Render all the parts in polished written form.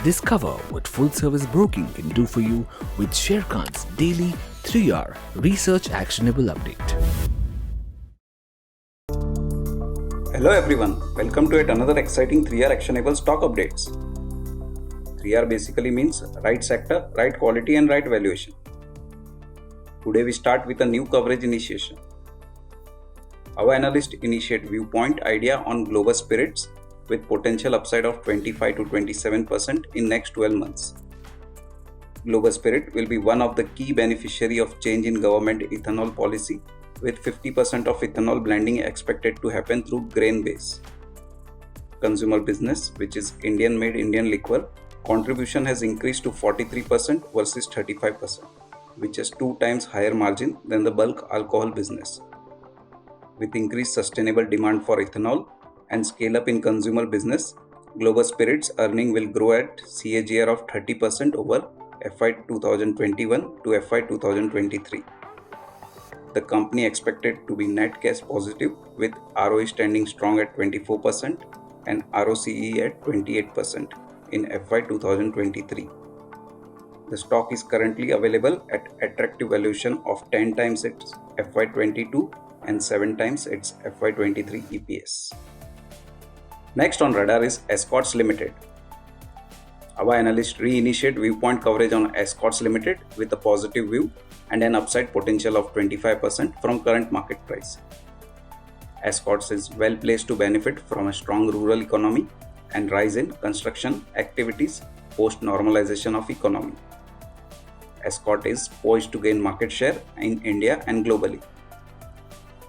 Discover what full-service broking can do for you with Sharekhan's daily 3-hour research actionable update. Hello everyone, welcome to yet another exciting 3-hour actionable stock updates. 3R basically means right sector, right quality and right valuation. Today we start with a new coverage initiation. Our analyst initiate viewpoint idea on Globus Spirits with potential upside of 25 to 27% in next 12 months. Globus Spirit will be one of the key beneficiary of change in government ethanol policy, with 50% of ethanol blending expected to happen through grain base. Consumer business, which is Indian made Indian liquor, contribution has increased to 43% versus 35%, which is 2 times higher margin than the bulk alcohol business. With increased sustainable demand for ethanol and scale up in consumer business, Globus Spirits earning will grow at CAGR of 30% over FY 2021 to FY 2023. The company expected to be net cash positive with ROE standing strong at 24% and ROCE at 28% in FY 2023. The stock is currently available at attractive valuation of 10 times its FY 22 and 7 times its FY 23 EPS. Next on radar is Escorts Limited. Our analysts reinitiate viewpoint coverage on Escorts Limited with a positive view and an upside potential of 25% from current market price. Escorts is well placed to benefit from a strong rural economy and rise in construction activities post normalization of economy. Escort is poised to gain market share in India and globally,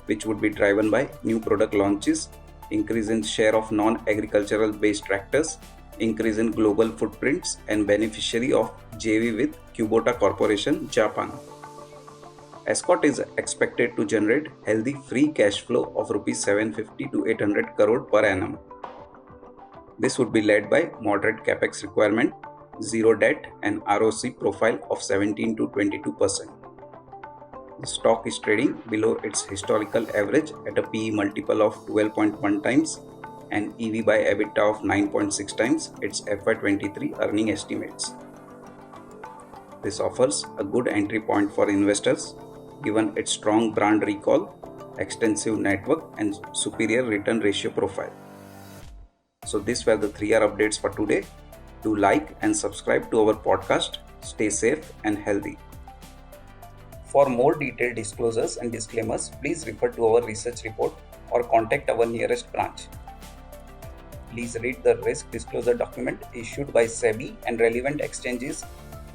which would be driven by new product launches, increase in share of non-agricultural based tractors, increase in global footprints and beneficiary of JV with Kubota Corporation, Japan. Escort is expected to generate healthy free cash flow of Rs 750 to 800 crore per annum. This would be led by moderate capex requirement, zero debt and ROC profile of 17 to 22%. The stock is trading below its historical average at a PE multiple of 12.1 times and EV by EBITDA of 9.6 times its FY23 earning estimates. This offers a good entry point for investors given its strong brand recall, extensive network and superior return ratio profile. So these were the 3R updates for today. Do like and subscribe to our podcast. Stay safe and healthy. For more detailed disclosures and disclaimers, please refer to our research report or contact our nearest branch. Please read the risk disclosure document issued by SEBI and relevant exchanges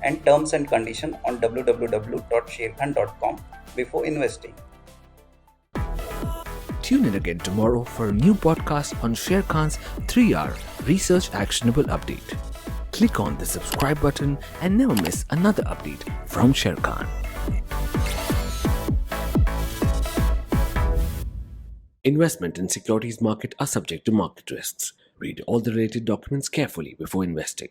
and terms and conditions on www.sharekhan.com before investing. Tune in again tomorrow for a new podcast on Sharekhan's 3-hour research actionable update. Click on the subscribe button and never miss another update from Sharekhan. Investment in securities market are subject to market risks. Read all the related documents carefully before investing.